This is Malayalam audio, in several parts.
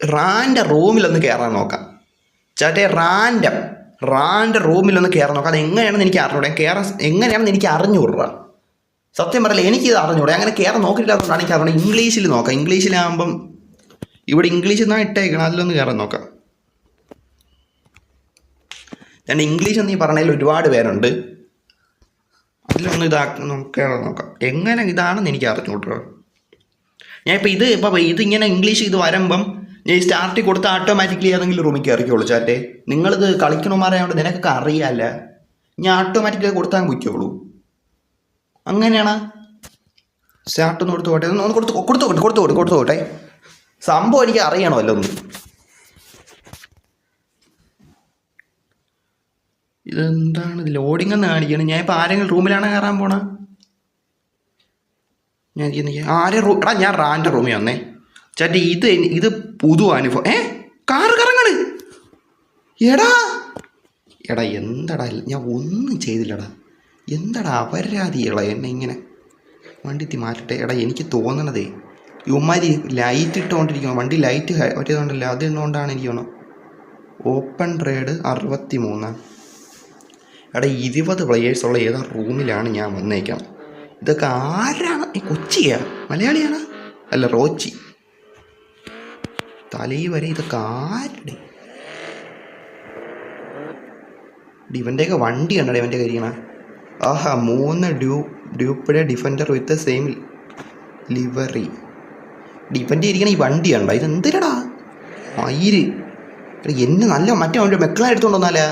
റാൻ്റെ റൂമിലൊന്ന് കയറാൻ നോക്കാം ചാറ്റേ. റാൻ്റെ റൂമിലൊന്ന് കയറാൻ നോക്കാം. അത് എങ്ങനെയാണെന്ന് എനിക്ക് അറിഞ്ഞൂടെ. എങ്ങനെയാണെന്ന് എനിക്ക് അറിഞ്ഞുകൂടാ. സത്യം പറയില്ല, എനിക്കിത് അറിഞ്ഞൂടെ. അങ്ങനെ കയറാൻ നോക്കിയില്ലാത്തതുകൊണ്ടാണ് എനിക്ക് അറിഞ്ഞത്. ഇംഗ്ലീഷിൽ നോക്കാം. ഇംഗ്ലീഷിലാകുമ്പം ഇവിടെ ഇംഗ്ലീഷിൽ നിന്നാണ് ഇട്ടേക്കണം. അതിലൊന്ന് കയറാൻ നോക്കാം. ഞാൻ ഇംഗ്ലീഷ് എന്ന് ഈ പറഞ്ഞതിൽ ഒരുപാട് പേരുണ്ട്. അതിലൊന്ന് കയറാൻ നോക്കാം. എങ്ങനെ ഇതാണെന്ന് എനിക്ക് അറിഞ്ഞൂട്ടോ. ഞാൻ ഇപ്പോൾ ഇതിങ്ങനെ ഇംഗ്ലീഷ് ഇത് വരുമ്പം ഞാൻ സ്റ്റാർട്ടിൽ കൊടുത്ത് ഓട്ടോമാറ്റിക്കലി ഏതെങ്കിലും റൂമിൽ കയറിക്കോളൂ ചാറ്റേ. നിങ്ങളിത് കളിക്കണമാരായതുകൊണ്ട് നിനക്കൊക്കെ അറിയാമല്ല. ഞാൻ ഓട്ടോമാറ്റിക്കലി കൊടുത്താൽ പൊയ്ക്കോളൂ. അങ്ങനെയാണ്. സ്റ്റാർട്ടൊന്ന് കൊടുത്തോട്ടെ. സംഭവം എനിക്ക് അറിയണമല്ലോ ഒന്ന്. ഇതെന്താണ് ഇത് ലോഡിംഗ് എന്ന് കാണിക്കണം. ഞാൻ ഇപ്പോൾ ആരെങ്കിലും റൂമിലാണ് കയറാൻ പോണ. ഞാൻ റാൻ്റെ റൂമിൽ വന്നേ ചേട്ടാ. ഇത് പുതു അനുഭവം. കാറ് കറങ്ങണ്. എടാ എന്താടാ ഞാൻ ഒന്നും ചെയ്തില്ലടാ. എന്താടാ അപരാധികളാ എന്നെ ഇങ്ങനെ വണ്ടി മാറ്റട്ടെ. എനിക്ക് തോന്നണതേ ഇവന്മാര് ലൈറ്റ് ഇട്ടുകൊണ്ടിരിക്കണം. വണ്ടി ലൈറ്റ് ഒറ്റതുകൊണ്ടല്ല, അത് എന്നുകൊണ്ടാണ് എനിക്ക് തോന്നുന്നത്. Open rad 63. 20 പ്ലെയേഴ്സുള്ള ഏതാ റൂമിലാണ് ഞാൻ വന്നേക്കാം. ഇതൊക്കെ ആരാണ്? കൊച്ചിയാ? മലയാളിയാണ്? അല്ല, റോച്ചി. തലയിൽ വരെ ഇതൊക്കെ ആരുടെ? ഇവൻ്റെയൊക്കെ വണ്ടി കണ്ടടേ ഇവൻ്റെ കരിയണ. 3 ഡ്യൂപ്പിടെ defender with same livery. Defend ഇരിക്കണ ഈ വണ്ടി കണ്ടോ? ഇതെന്തിനടാ മയിര് എന്നെ നല്ല മറ്റേ മെക്കള എടുത്തോണ്ട് വന്നാലേ.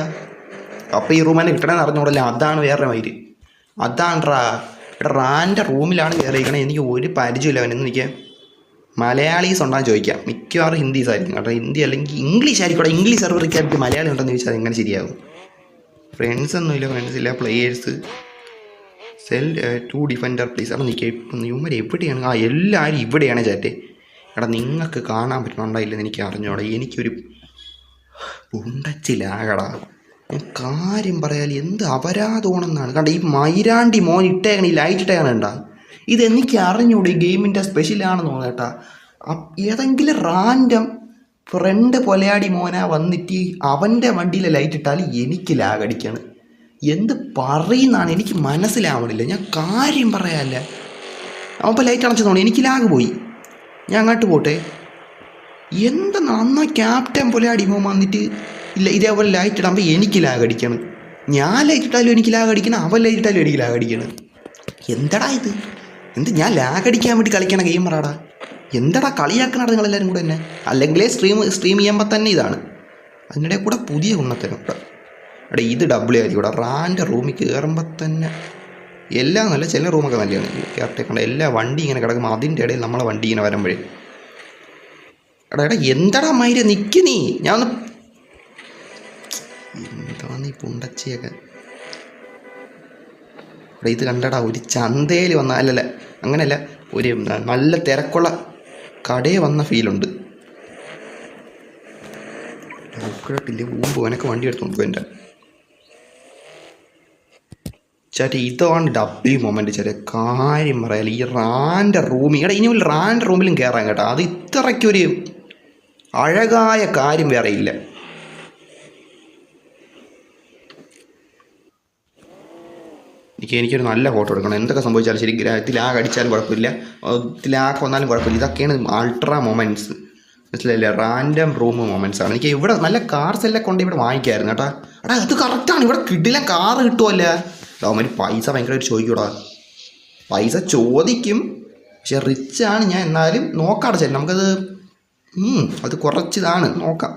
അപ്പോൾ ഈ റൂമിനെ കിട്ടണമെന്ന് അറിഞ്ഞോടല്ലേ. അതാണ് വേറെ മയിര്. അതാണ്ട്രാ. റാൻ്റെ റൂമിലാണ് കയറിയിരിക്കണേ. എനിക്ക് ഒരു പരിചയമില്ല അവനെന്ന്. എനിക്ക് മലയാളീസ് ഉണ്ടാകുന്ന ചോദിക്കാം. മിക്കവാറും ഹിന്ദീസ് ആയിരിക്കും കേട്ടോ. ഹിന്ദി അല്ലെങ്കിൽ ഇംഗ്ലീഷ് ആയിരിക്കും. ഇംഗ്ലീഷ് സെർവറിക്കായിട്ട് മലയാളം ഉണ്ടെന്ന് ചോദിച്ചാൽ എങ്ങനെ ശരിയാകും? ഫ്രണ്ട്സില്ല. Players sell 2 defender please. അപ്പോൾ നിൽക്കുക ഇവന്മാർ എവിടെയാണ്? എല്ലാവരും ഇവിടെയാണ് ചാറ്റേ. നിങ്ങൾക്ക് കാണാൻ പറ്റുന്നുണ്ടായില്ലെന്ന് എനിക്ക് അറിഞ്ഞോടാ. എനിക്കൊരു ഉണ്ടച്ചിലാകടാ. ഞാൻ കാര്യം പറയാൽ എന്ത് അപരാധമാണെന്നാണ് കണ്ട. ഈ മൈരാണ്ടി മോൻ ഇട്ടേക്കണ ഈ ലൈറ്റ് ഇട്ടേക്കണ ഉണ്ടാ. ഇതെനിക്ക് അറിഞ്ഞൂടെ. ഈ ഗെയിമിൻ്റെ സ്പെഷ്യലാണെന്ന് തോന്നുന്നു കേട്ടാ. ഏതെങ്കിലും റാൻഡം ഫ്രണ്ട് പൊലയാടി മോനാ വന്നിട്ട് അവൻ്റെ വണ്ടിയിലെ ലൈറ്റ് ഇട്ടാൽ എനിക്ക് ലാഗടിക്കാണ്. എന്ത് പറയുന്നതാണ് എനിക്ക് മനസ്സിലാവണില്ല. ഞാൻ കാര്യം പറയാല്ല. അവൻ ഇപ്പോൾ ലൈറ്റ് അണച്ചു തോന്നി എനിക്ക് ലാഗ് പോയി. ഞാൻ അങ്ങോട്ട് പോട്ടെ. എന്താ നന്നാ ക്യാപ്റ്റൻ പൊലയാടി മോൻ വന്നിട്ട് ഇല്ല ഇതേപോലെ ലൈറ്റ് ഇടുമ്പോൾ എനിക്ക് ലാഗടിക്കണം. ഞാൻ ലൈറ്റ് ഇട്ടാലും എനിക്ക് ലാഗടിക്കണം, അവൻ ലൈറ്റ് ഇട്ടാലും എനിക്ക് ലാഗടിക്കണം. എന്തടാ ഇത്? ഞാൻ ലാഗടിക്കാൻ വേണ്ടി കളിക്കണ ഗെയിമറാടാ. എന്തടാ കളിയാക്കണടാ നിങ്ങളെല്ലാവരും കൂടെ തന്നെ. അല്ലെങ്കിൽ സ്ട്രീം ചെയ്യുമ്പോൾ തന്നെ ഇതാണ്. അതിനിടെ കൂടെ പുതിയ ഗുണത്തരം. ഇത് ഡബ്ല്യു ആയിരിക്കും. റാൻ്റെ റൂമിൽ കയറുമ്പോൾ തന്നെ എല്ലാം നല്ല, ചില റൂമൊക്കെ നല്ലതാണ്. കയറട്ടേക്കണ്ട എല്ലാ വണ്ടി ഇങ്ങനെ കിടക്കുമ്പോൾ അതിൻ്റെ ഇടയിൽ നമ്മളെ വണ്ടി ഇങ്ങനെ വരുമ്പോഴേ എന്തടാ മൈര നിൽക്ക് നീ. ഞാൻ ഒന്ന് എന്താണ് ഈ പുണ്ടച്ചിയൊക്കെ. ഇത് കണ്ടടാ ഒരു ചന്തയിൽ വന്ന അല്ലല്ല അങ്ങനെയല്ല, ഒരു നല്ല തിരക്കുള്ള കടയിൽ വന്ന ഫീലുണ്ട്. നോക്കിയിട്ടില്ലേ മുമ്പ് എനക്ക് വണ്ടി എടുത്ത് നോക്കും എൻ്റെ ചേട്ടാ. ഇതാണ് ഡബ്ല്യു മൊമെൻ്റ് ചേട്ടാ. കാര്യം പറയാല്ല. ഈ റാൻ്റെ റൂമിൽ ഇനി ഒരു റാൻ്റെ റൂമിലും കയറാൻ കേട്ടോ. അത് ഇത്രയ്ക്കൊരു അഴകായ കാര്യം വേറെ ഇല്ല. എനിക്കൊരു നല്ല ഫോട്ടോ എടുക്കണം. എന്തൊക്കെ സംഭവിച്ചാലും ശരി. ലാഗ് അടിച്ചാലും കുഴപ്പമില്ല, ലാഗ് വന്നാലും കുഴപ്പമില്ല. ഇതൊക്കെയാണ് അൾട്രാ മൊമെൻറ്റ്സ്. മനസ്സിലായില്ലേ? റാൻഡം റൂം മൊമെൻറ്റ്സ് ആണ്. എനിക്ക് ഇവിടെ നല്ല കാർസ് എല്ലാം കൊണ്ട് ഇവിടെ വാങ്ങിക്കായിരുന്നു കേട്ടോ. അത് കറക്റ്റാണ്. ഇവിടെ കിട്ടില്ല കാറ് കിട്ടുമല്ലേ. അവന്മാർ പൈസ ഭയങ്കരമായിട്ട് ചോദിക്കൂടാ. പൈസ ചോദിക്കും, പക്ഷെ റിച്ചാണ് ഞാൻ. എന്നാലും നോക്കാം ചേട്ടൻ. നമുക്കത് അത് കുറച്ചിതാണ്. നോക്കാം.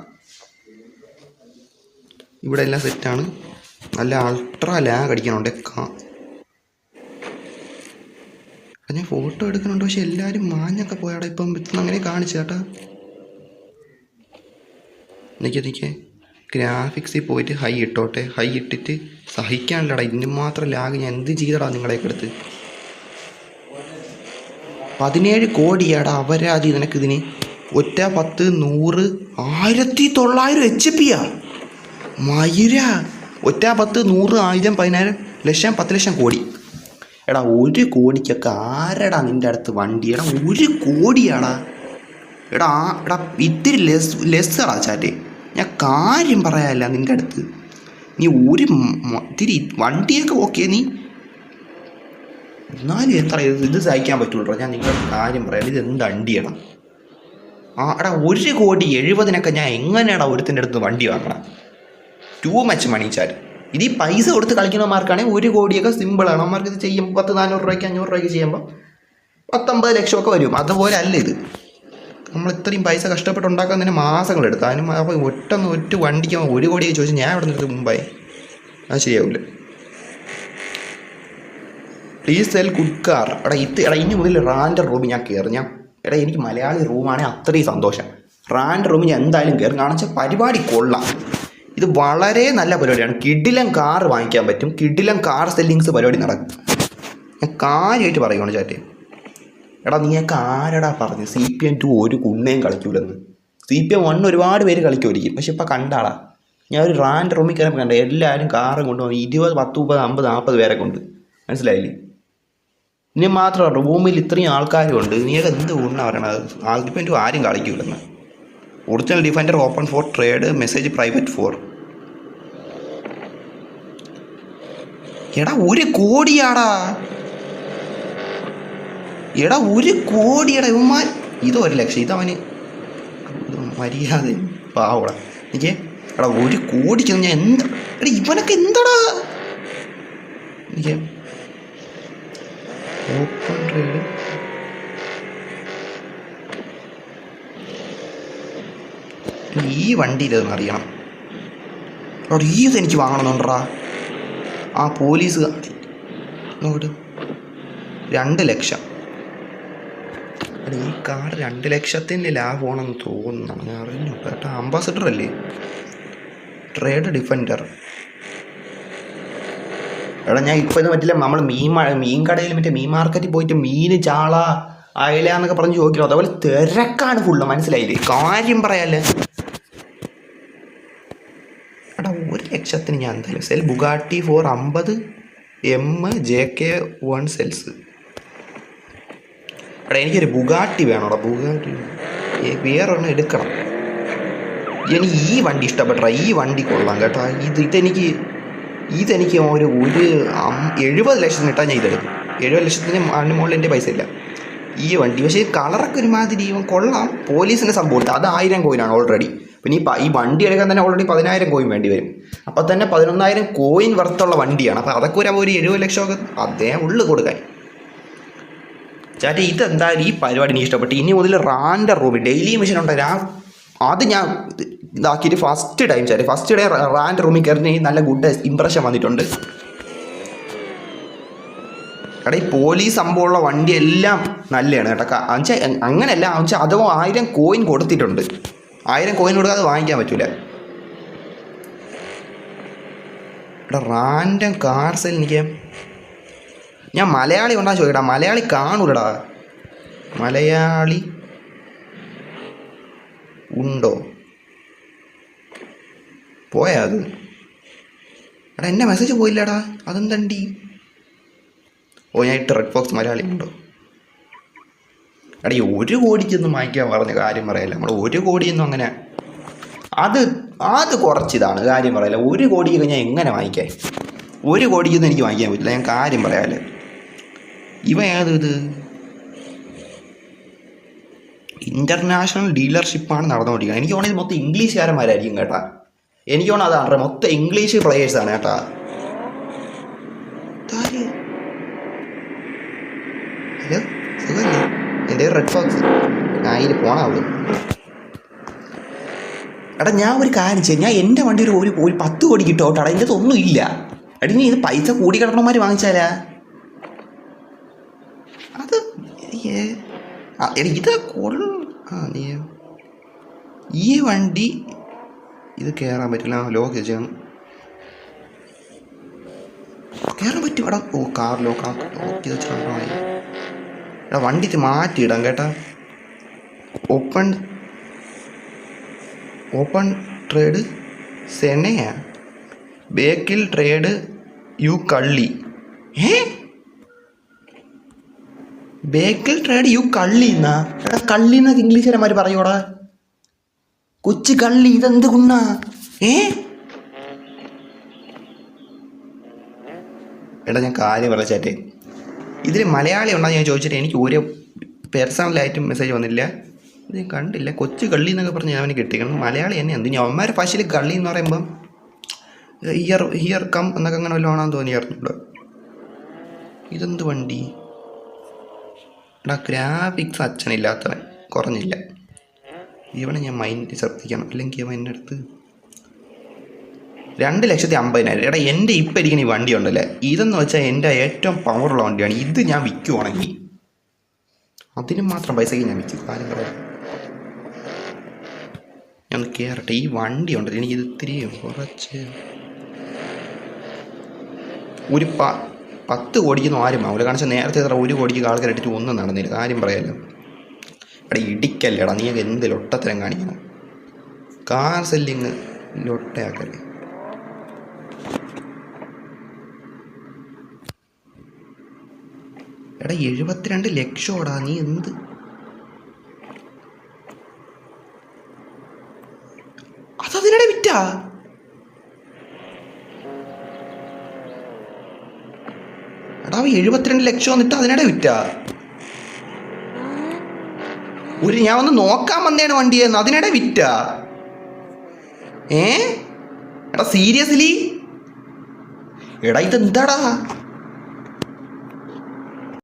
ഇവിടെ എല്ലാം സെറ്റാണ്. നല്ല അൾട്രാ ലാഗ് അടിക്കാനുണ്ട്. ഞാൻ ഫോട്ടോ എടുക്കുന്നുണ്ട്, പക്ഷെ എല്ലാവരും മാഞ്ഞൊക്കെ പോയാടാ. ഇപ്പം അങ്ങനെ കാണിച്ചു കേട്ടാ. നിൽക്കേ ഗ്രാഫിക്സിൽ പോയിട്ട് ഹൈ ഇട്ടോട്ടെ. ഹൈ ഇട്ടിട്ട് സഹിക്കാനില്ലടാ. ഇതിന് മാത്രം ലാഗ് ഞാൻ എന്ത് ചെയ്തടാ നിങ്ങളെയൊക്കെ എടുത്ത്. 17 കോടിയാടാ അപരാധി നിനക്കിതിന്. 10, 100, 1900 HP മയിര. 10, 100, 1000, 10,000 ലക്ഷം, 10 ലക്ഷം കോടി. 1 കോടിക്കൊക്കെ ആരടാ നിൻ്റെ അടുത്ത് വണ്ടി? 1 കോടിയാടാ. എടാ എടാ ഇത്തിരി ലെസ്സടാ ചാറ്റ്. ഞാൻ കാര്യം പറയാല്ല നിൻ്റെ അടുത്ത്. നീ ഒരു ഇത്തിരി വണ്ടിയൊക്കെ ഓക്കെ നീ, എന്നാലും എത്ര ഇത് സഹിക്കാൻ പറ്റുള്ളൂ. ഞാൻ നിങ്ങളുടെ കാര്യം പറയാം. ഇത് എന്ത് അണ്ടിയടാ. എടാ 1,70,70,000 ഞാൻ എങ്ങനെയാടാ ഒരുത്തിൻ്റെ അടുത്ത് വണ്ടി വാങ്ങണം? Too much money chat. ഇത് ഈ പൈസ കൊടുത്ത് കളിക്കുന്നവന്മാർക്കാണെങ്കിൽ 1 കോടിയൊക്കെ സിമ്പിളാണ്. അവന്മാർക്ക് ഇത് ചെയ്യുമ്പോൾ 10,000-400 രൂപയ്ക്ക് 500 രൂപയ്ക്ക് ചെയ്യുമ്പോൾ 50 ലക്ഷമൊക്കെ വരും. അതുപോലെ അല്ല ഇത്. നമ്മൾ ഇത്രയും പൈസ കഷ്ടപ്പെട്ടുണ്ടാക്കാൻ തന്നെ മാസങ്ങളെടുത്ത്. അതിന് അപ്പോൾ ഒറ്റ വണ്ടിക്ക് 1 കോടിയൊക്കെ ചോദിച്ചാൽ ഞാൻ ഇവിടെ നിന്ന് മുമ്പായി അത് ശരിയാവില്ല. Please cell good car. എടാ ഇനി മുതൽ റാൻ്റെ റൂമിൽ ഞാൻ കയറി. എനിക്ക് മലയാളി റൂമാണെങ്കിൽ അത്രയും സന്തോഷം. റാൻ്റെ റൂമിൽ ഞാൻ എന്തായാലും കയറി. കാരണം വെച്ചാൽ പരിപാടി കൊള്ളാം. ഇത് വളരെ നല്ല പരിപാടിയാണ്. കിടിലം കാർ വാങ്ങിക്കാൻ പറ്റും. കിടിലം കാർ സെല്ലിങ്സ് പരിപാടി നടക്കും. ഞാൻ കാര്യമായിട്ട് പറയുകയാണ് ചാറ്റ്. എടാ നീയൊക്കെ ആരടാ പറഞ്ഞു CPM 2 ഒരു കുണ്ണയും കളിക്കൂലെന്ന്? CPM 1 ഒരുപാട് പേര് കളിക്കുമായിരിക്കും. പക്ഷെ ഇപ്പം കണ്ടാടാ, ഞാൻ ഒരു റാൻ്റെ റൂമിൽ കയറിയപ്പോൾ കണ്ട എല്ലാവരും കാറും കൊണ്ടുപോകും. 20, 10, 30, 50, 40 പേരെ കൊണ്ട്. മനസ്സിലായില്ലേ? ഇനി മാത്രമല്ല റൂമിൽ ഇത്രയും ആൾക്കാരും ഉണ്ട്. നീയൊക്കെ എന്ത് ഗുണം പറയണത്? CPM 2 ആരും കളിക്കൂലെന്ന്. Original defender open for trade, message private for. എടാ 1 കോടിയാടാ. എടാ 1 കോടിയടാ ഇവന്മാർ. ഇത് 1 ലക്ഷം. ഇതവന് മര്യാദ പാവടാ. എനിക്ക് എടാ 1 കോടിക്ക് ഞാൻ എന്താ എടാ ഇവനൊക്കെ എന്താടാ. എനിക്ക് ഓപ്പൺ ട്രേഡ് ഈ വണ്ടിയിലതെന്ന് അറിയണം. അവിടെ ഇത് എനിക്ക് വാങ്ങണമെന്നുണ്ടാ. ആ പോലീസ് നോട്ട് 2 ലക്ഷം. ഈ കാർ 2 ലക്ഷത്തിൻ്റെ ലാഭമാണെന്ന് തോന്നുന്നു. ഞാൻ അറിഞ്ഞു കേട്ടോ. അംബാസഡർ അല്ലേ? Trade defender. എടാ ഞാൻ ഇപ്പോൾ ഇത് പറ്റില്ല. നമ്മൾ മീൻ കടയിൽ മീൻ മാർക്കറ്റിൽ പോയിട്ട് മീൻ, ചാള, അയല എന്നൊക്കെ പറഞ്ഞ് ചോദിക്കണം. അതേപോലെ തിരക്കാണ് ഫുള്ള്. മനസ്സിലായില്ലേ? കാര്യം പറയാല്ലേ. എടാ 1 ലക്ഷത്തിന് ഞാൻ എന്തായാലും cell Bugatti four 50 JK1 cells. എടാ എനിക്കൊരു ബുഗാട്ടി വേണോടാ. ബുഗാട്ടി വേറൊരെണ്ണം എടുക്കണം. എനിക്ക് ഈ വണ്ടി ഇഷ്ടപ്പെട്ട. ഈ വണ്ടി കൊള്ളാം കേട്ടോ. ഇതെനിക്ക് ഒരു 70 ലക്ഷത്തിന് ഇട്ടാൽ ഞാൻ ഇതെടുക്കും. 70 ലക്ഷത്തിന് മുകളിൽ എൻ്റെ പൈസ ഇല്ല. ഈ വണ്ടി പക്ഷേ കളറൊക്കെ ഒരുമാതിരി കൊള്ളാം. പോലീസിൻ്റെ സംഭവം അത് 1000 കോയിനാണ് ഓൾറെഡി. പിന്നെ ഈ വണ്ടി എടുക്കാൻ തന്നെ ഓൾറെഡി 10,000 കോയിൻ വേണ്ടി വരും. അപ്പോൾ തന്നെ 11,000 കോയിൻ വർത്തുള്ള വണ്ടിയാണ്. അപ്പോൾ അതൊക്കെ ഒരു 70 ലക്ഷമൊക്കെ അദ്ദേഹം ഉള്ളിൽ കൊടുക്കാൻ. ചാറ്റ് ഇതെന്തായാലും ഈ പരിപാടി എനിക്ക് ഇഷ്ടപ്പെട്ടു. ഇനി മുതൽ റാൻ്റെ റൂമിൽ ഡെയിലി മിഷൻ ഉണ്ടായി. അത് ഞാൻ ഇതാക്കിയിട്ട് ഫസ്റ്റ് ഡേ റാൻ്റെ റൂമിൽ കയറി നല്ല ഗുഡ് ഇമ്പ്രഷൻ വന്നിട്ടുണ്ട്. എടാ ഈ പോലീസ് സംഭവമുള്ള വണ്ടി എല്ലാം നല്ലതാണ് കേട്ടോ. അങ്ങനെയല്ല അഥവാ 1000 കോയിൻ കൊടുത്തിട്ടുണ്ട്. 1000 കോയിൻ കൊടുക്കാതെ വാങ്ങിക്കാൻ പറ്റൂല. എടാ റാൻഡം കാർ സെൽ എനിക്ക് ഞാൻ മലയാളി ഉണ്ടാ ചോദിക്കടാ. മലയാളി കാണൂലടാ. മലയാളി ഉണ്ടോ? പോയാ അത്? എടാ എൻ്റെ മെസ്സേജ് പോയില്ലടാ. അതെന്തണ്ടി? ഞാൻ ഇട്ട് റെഡ് ഫോക്സ് മലയാളി ഉണ്ടോ? എടാ ഈ 1 കോടിക്കൊന്നും വാങ്ങിക്കാൻ പറഞ്ഞ കാര്യം പറയല്ല. നമ്മൾ 1 കോടിയൊന്നും അങ്ങനെ അത് കുറച്ചിതാണ് കാര്യം പറയല്ല. 1 കോടിയൊക്കെ ഞാൻ എങ്ങനെ വാങ്ങിക്കാൻ? 1 കോടിക്കൊന്നും എനിക്ക് വാങ്ങിക്കാൻ പറ്റില്ല. ഞാൻ കാര്യം പറയാമല്ലേ. ഇവ ഇത് ഇൻ്റർനാഷണൽ ഡീലർഷിപ്പാണ് നടന്നുകൊണ്ടിരിക്കുന്നത്. എനിക്ക് തോന്നുന്നത് മൊത്തം ഇംഗ്ലീഷുകാരന്മാരായിരിക്കും കേട്ടാ. എനിക്ക് തോന്നുന്നത് അതാണ് മൊത്തം ഇംഗ്ലീഷ് പ്ലെയേഴ്സാണ് കേട്ടാ. ഹലോ സുഖമല്ലേ? എൻ്റെ റെഡ് ഫോക്സ് ഞാൻ ഇതിൽ പോണാവുള്ളൂ. എടാ ഞാൻ ഒരു കാര്യം ചെയ്യാം. ഞാൻ എൻ്റെ വണ്ടി ഒരു 10 കോടി കിട്ടോട്ടാ. എൻ്റെ ഒന്നും ഇല്ല. എടാ നീ ഇത് പൈസ കൂടി കിടക്കണമാർ വാങ്ങിച്ചാലാ അത് ഇത് നീ ഈ വണ്ടി ഇത് കയറാൻ പറ്റില്ല. ലോക്ക് ചെയ്യണം. കയറാൻ പറ്റും. എടാ കാർ ലോക്ക് ചെയ്ത് വെച്ചിട്ടുണ്ടോ? എടാ വണ്ടി മാറ്റിയിടാം കേട്ടാ. ഓപ്പൺ ട്രേഡ് സെനയാ ബേക്കിൽ ട്രേഡ് യു കള്ളി. ബേക്കൽ ട്രേഡ് യു കള്ളിന്നാ? എടാ കള്ളിന്നൊക്കെ ഇംഗ്ലീഷുകാരന്മാർ പറയൂടാ. കൊച്ചു കള്ളി ഇതെന്ത് കുണ്ണാ? എടാ ഞാൻ കാര്യം പറയാം ചേട്ടേ, ഇതിൽ മലയാളി ഉണ്ടെന്ന് ഞാൻ ചോദിച്ചിട്ട് എനിക്ക് ഒരു പേഴ്സണലായിട്ടും മെസ്സേജ് വന്നില്ല. ഇത് ഞാൻ കണ്ടില്ല. കൊച്ചു കള്ളി എന്നൊക്കെ പറഞ്ഞ് ഞാൻ അവന് കിട്ടിക്കണം. മലയാളി തന്നെ എന്ത് ഞാൻ അവന്മാരെ ഭാഷയിൽ കള്ളി എന്ന് പറയുമ്പം ഹിയർ കം എന്നൊക്കെ അങ്ങനെ വല്ലതും ആണെന്ന് തോന്നിയായിരുന്നുണ്ട്. ഇതെന്ത് വണ്ടി? എടാ ഗ്രാഫിക്സ് അച്ഛനില്ലാത്തവൻ കുറഞ്ഞില്ല. ഇവനെ ഞാൻ മൈൻഡ് ശ്രദ്ധിക്കണം, അല്ലെങ്കിൽ അവൻ എൻ്റെ അടുത്ത് 2,50,000. എടാ എൻ്റെ ഇപ്പം ഇരിക്കുന്ന ഈ വണ്ടി ഉണ്ടല്ലേ, ഇതെന്ന് വെച്ചാൽ എൻ്റെ ഏറ്റവും പവറുള്ള വണ്ടിയാണ്. ഇത് ഞാൻ വിൽക്കുവാണെങ്കിൽ അതിനും മാത്രം പൈസയ്ക്ക് ഞാൻ വിൽക്കും. കാര്യം പറയാം, ഞാൻ ഒന്ന് കയറട്ടെ. ഈ വണ്ടി ഉണ്ടല്ലോ, എനിക്കിത് ഇത്തിരി കുറച്ച് ഒരു 10 കോടിക്കൊന്നും ആരും ആവില്ല. കാരണം വെച്ചാൽ നേരത്തെ എത്ര 1 കോടിക്ക് ആൾക്കാർ ഇട്ടിട്ട് ഒന്നും നടന്നില്ല. കാര്യം പറയാമല്ലോ. എടാ ഇടിക്കല്ലേടാ, നീ എന്ത് ലൊട്ടത്തരം കാണിക്കണം. കാർ സെല്ലിങ് ലൊട്ടയാക്കല്ലേ. എടാ 72 ലക്ഷോടാ, നീ എന്ത്? അതതിനിടെ വിറ്റാ? എടാ 72 ലക്ഷം വന്നിട്ട് അതിനിടെ വിറ്റാ? ഞാൻ ഒന്ന് നോക്കാൻ വന്നേണ് വണ്ടിയെന്ന്, അതിനിടെ വിറ്റാ? എടാ സീരിയസ്ലി? എടാ ഇതെന്താടാ?